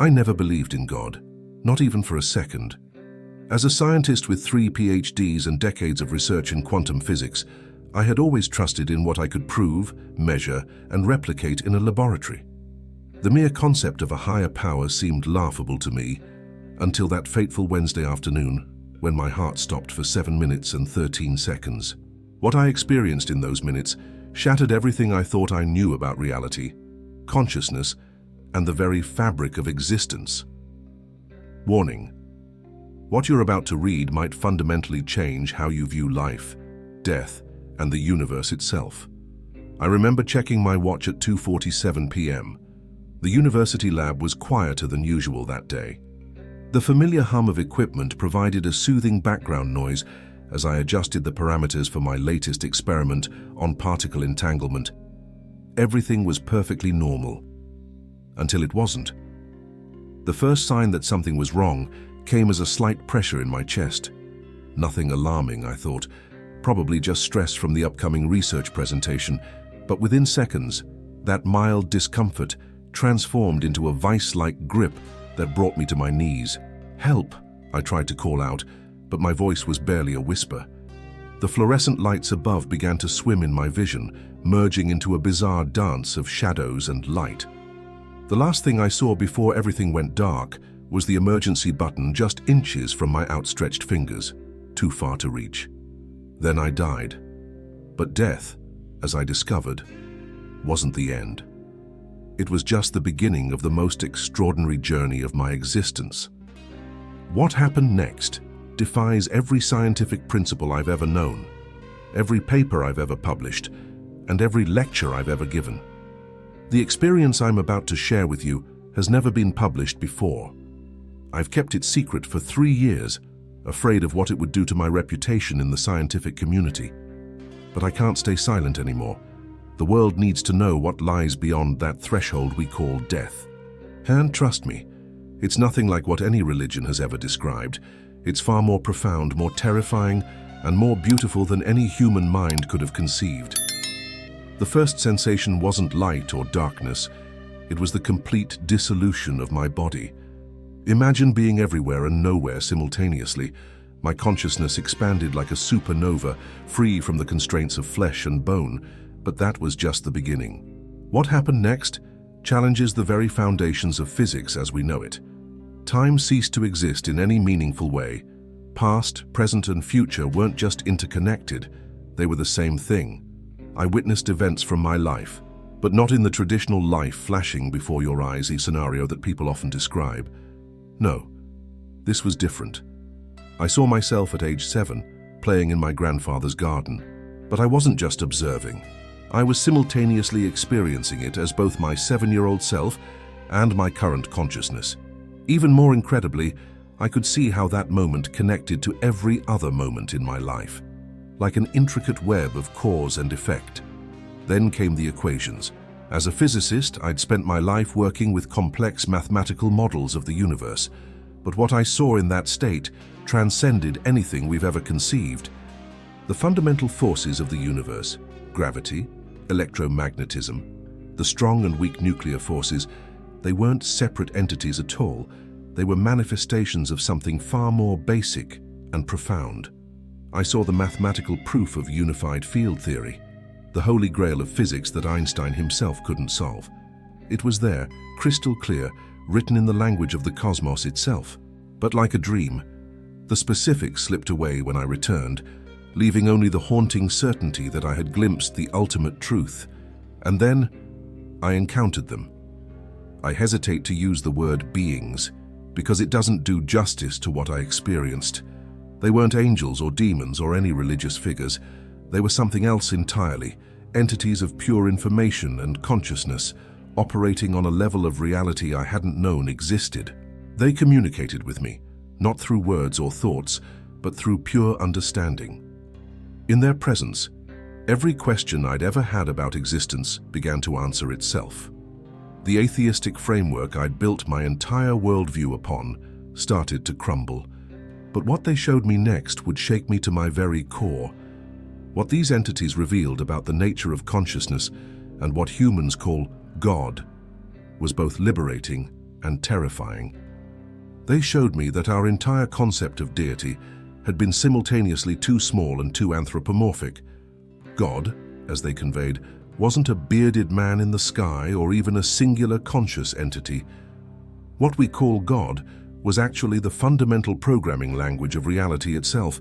I never believed in God, not even for a second. As a scientist with 3 PhDs and decades of research in quantum physics, I had always trusted in what I could prove, measure, and replicate in a laboratory. The mere concept of a higher power seemed laughable to me, until that fateful Wednesday afternoon, when my heart stopped for 7 minutes and 13 seconds. What I experienced in those minutes shattered everything I thought I knew about reality, consciousness, and the very fabric of existence. Warning: what you're about to read might fundamentally change how you view life, death, and the universe itself. I remember checking my watch at 2:47 p.m. The university lab was quieter than usual that day. The familiar hum of equipment provided a soothing background noise as I adjusted the parameters for my latest experiment on particle entanglement. Everything was perfectly normal, until it wasn't. The first sign that something was wrong came as a slight pressure in my chest. Nothing alarming, I thought, probably just stress from the upcoming research presentation, but within seconds, that mild discomfort transformed into a vice-like grip that brought me to my knees. "Help!" I tried to call out, but my voice was barely a whisper. The fluorescent lights above began to swim in my vision, merging into a bizarre dance of shadows and light. The last thing I saw before everything went dark was the emergency button just inches from my outstretched fingers, too far to reach. Then I died. But death, as I discovered, wasn't the end. It was just the beginning of the most extraordinary journey of my existence. What happened next defies every scientific principle I've ever known, every paper I've ever published, and every lecture I've ever given. The experience I'm about to share with you has never been published before. I've kept it secret for 3 years, afraid of what it would do to my reputation in the scientific community. But I can't stay silent anymore. The world needs to know what lies beyond that threshold we call death. And trust me, it's nothing like what any religion has ever described. It's far more profound, more terrifying, and more beautiful than any human mind could have conceived. The first sensation wasn't light or darkness. It was the complete dissolution of my body. Imagine being everywhere and nowhere simultaneously. My consciousness expanded like a supernova, free from the constraints of flesh and bone, but that was just the beginning. What happened next challenges the very foundations of physics as we know it. Time ceased to exist in any meaningful way. Past, present, and future weren't just interconnected, they were the same thing. I witnessed events from my life, but not in the traditional life flashing before your eyes scenario that people often describe. No, this was different. I saw myself at age 7, playing in my grandfather's garden. But I wasn't just observing. I was simultaneously experiencing it as both my 7-year-old self and my current consciousness. Even more incredibly, I could see how that moment connected to every other moment in my life, like an intricate web of cause and effect. Then came the equations. As a physicist, I'd spent my life working with complex mathematical models of the universe, but what I saw in that state transcended anything we've ever conceived. The fundamental forces of the universe, gravity, electromagnetism, the strong and weak nuclear forces, they weren't separate entities at all. They were manifestations of something far more basic and profound. I saw the mathematical proof of unified field theory, the holy grail of physics that Einstein himself couldn't solve. It was there, crystal clear, written in the language of the cosmos itself. But like a dream, the specifics slipped away when I returned, leaving only the haunting certainty that I had glimpsed the ultimate truth. And then I encountered them. I hesitate to use the word beings, because it doesn't do justice to what I experienced. They weren't angels or demons or any religious figures. They were something else entirely, entities of pure information and consciousness, operating on a level of reality I hadn't known existed. They communicated with me, not through words or thoughts, but through pure understanding. In their presence, every question I'd ever had about existence began to answer itself. The atheistic framework I'd built my entire worldview upon started to crumble. But what they showed me next would shake me to my very core. What these entities revealed about the nature of consciousness and what humans call God was both liberating and terrifying. They showed me that our entire concept of deity had been simultaneously too small and too anthropomorphic. God, as they conveyed, wasn't a bearded man in the sky or even a singular conscious entity. What we call God was actually the fundamental programming language of reality itself,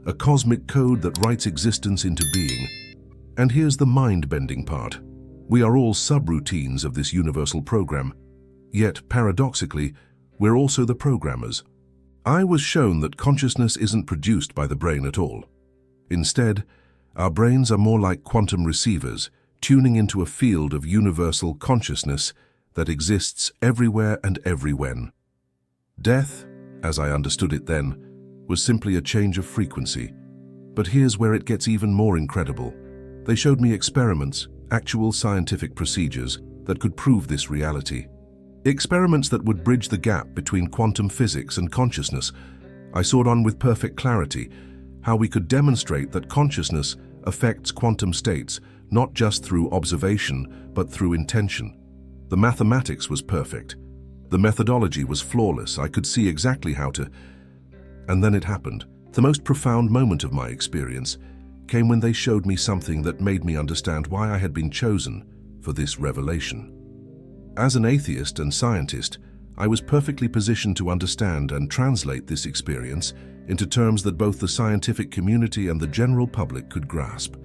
a cosmic code that writes existence into being. And here's the mind-bending part. We are all subroutines of this universal program. Yet, paradoxically, we're also the programmers. I was shown that consciousness isn't produced by the brain at all. Instead, our brains are more like quantum receivers, tuning into a field of universal consciousness that exists everywhere and everywhen. Death, as I understood it then, was simply a change of frequency. But here's where it gets even more incredible. They showed me experiments, actual scientific procedures, that could prove this reality. Experiments that would bridge the gap between quantum physics and consciousness. I saw on with perfect clarity how we could demonstrate that consciousness affects quantum states, not just through observation, but through intention. The mathematics was perfect. The methodology was flawless. I could see exactly how to... And then it happened. The most profound moment of my experience came when they showed me something that made me understand why I had been chosen for this revelation. As an atheist and scientist, I was perfectly positioned to understand and translate this experience into terms that both the scientific community and the general public could grasp.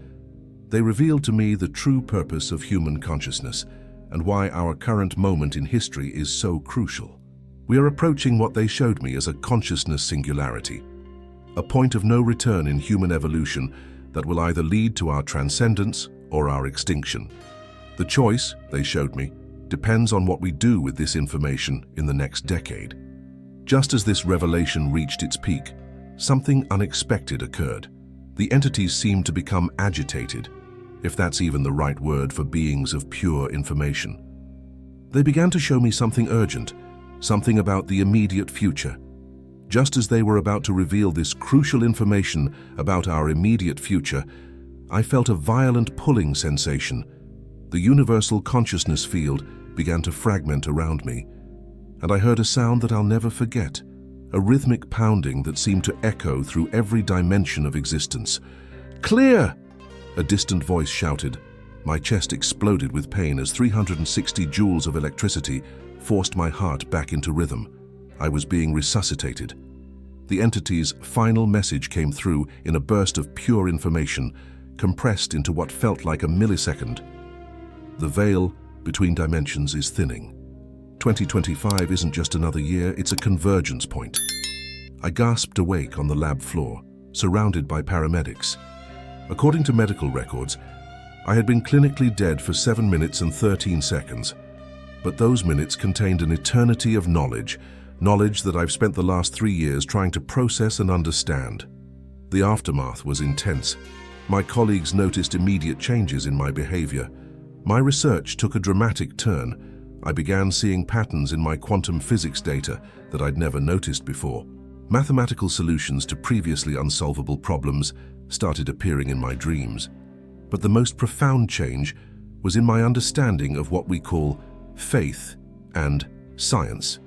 They revealed to me the true purpose of human consciousness and why our current moment in history is so crucial. We are approaching what they showed me as a consciousness singularity, a point of no return in human evolution that will either lead to our transcendence or our extinction. The choice, they showed me, depends on what we do with this information in the next decade. Just as this revelation reached its peak, something unexpected occurred. The entities seemed to become agitated, if that's even the right word for beings of pure information. They began to show me something urgent, something about the immediate future. Just as they were about to reveal this crucial information about our immediate future, I felt a violent pulling sensation. The universal consciousness field began to fragment around me, and I heard a sound that I'll never forget, a rhythmic pounding that seemed to echo through every dimension of existence. "Clear!" a distant voice shouted. My chest exploded with pain as 360 joules of electricity forced my heart back into rhythm. I was being resuscitated. The entity's final message came through in a burst of pure information, compressed into what felt like a millisecond. The veil between dimensions is thinning. 2025 isn't just another year, it's a convergence point. I gasped awake on the lab floor, surrounded by paramedics. According to medical records, I had been clinically dead for 7 minutes and 13 seconds. But those minutes contained an eternity of knowledge that I've spent the last 3 years trying to process and understand. The aftermath was intense. My colleagues noticed immediate changes in my behavior. My research took a dramatic turn. I began seeing patterns in my quantum physics data that I'd never noticed before. Mathematical solutions to previously unsolvable problems started appearing in my dreams. But the most profound change was in my understanding of what we call faith and science.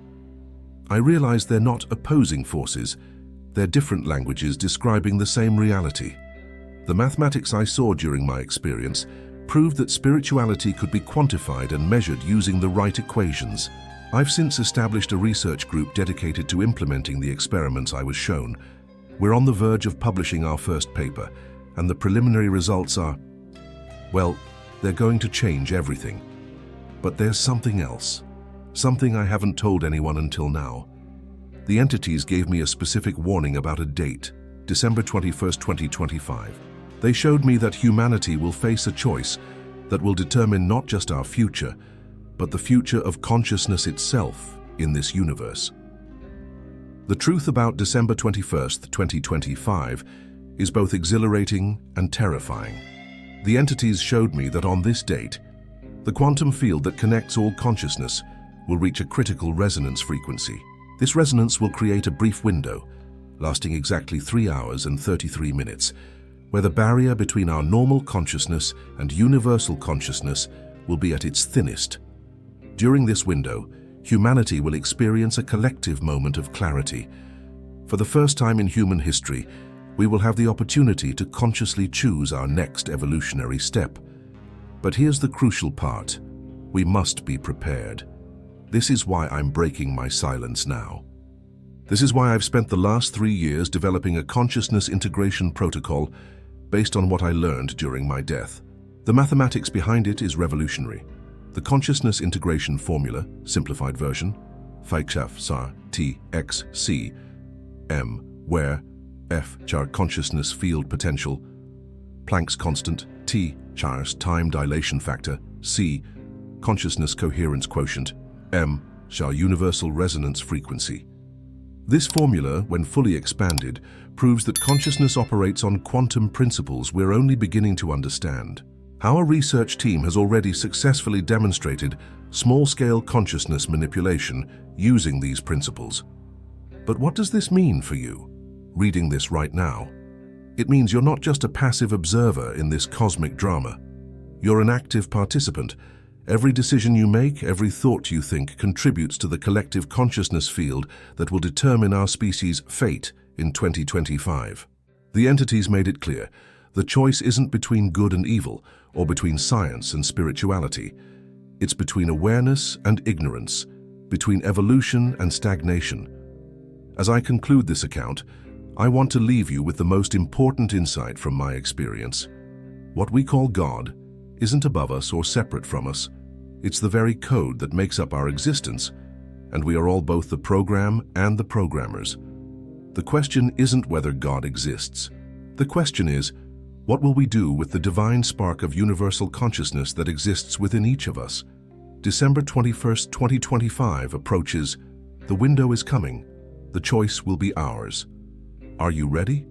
I realized they're not opposing forces, they're different languages describing the same reality. The mathematics I saw during my experience proved that spirituality could be quantified and measured using the right equations. I've since established a research group dedicated to implementing the experiments I was shown. We're on the verge of publishing our first paper, and the preliminary results are, well, they're going to change everything. But there's something else, something I haven't told anyone until now. The entities gave me a specific warning about a date, December 21st, 2025. They showed me that humanity will face a choice that will determine not just our future, but the future of consciousness itself in this universe. The truth about December 21st, 2025 is both exhilarating and terrifying. The entities showed me that on this date, the quantum field that connects all consciousness will reach a critical resonance frequency. This resonance will create a brief window, lasting exactly 3 hours and 33 minutes, where the barrier between our normal consciousness and universal consciousness will be at its thinnest. During this window, humanity will experience a collective moment of clarity. For the first time in human history, we will have the opportunity to consciously choose our next evolutionary step. But here's the crucial part. We must be prepared. This is why I'm breaking my silence now. This is why I've spent the last 3 years developing a consciousness integration protocol based on what I learned during my death. The mathematics behind it is revolutionary. The consciousness integration formula, simplified version, Phi-Chaf Sa T X C M, where F char consciousness field potential, Planck's constant, T char's time dilation factor, C consciousness coherence quotient, M char universal resonance frequency. This formula, when fully expanded, proves that consciousness operates on quantum principles we're only beginning to understand. Our research team has already successfully demonstrated small-scale consciousness manipulation using these principles. But what does this mean for you, reading this right now? It means you're not just a passive observer in this cosmic drama. You're an active participant. Every decision you make, every thought you think contributes to the collective consciousness field that will determine our species' fate in 2025. The entities made it clear. The choice isn't between good and evil, or between science and spirituality. It's between awareness and ignorance, between evolution and stagnation. As I conclude this account, I want to leave you with the most important insight from my experience. What we call God isn't above us or separate from us. It's the very code that makes up our existence, and we are all both the program and the programmers. The question isn't whether God exists. The question is, what will we do with the divine spark of universal consciousness that exists within each of us? December 21st, 2025 approaches. The window is coming. The choice will be ours. Are you ready?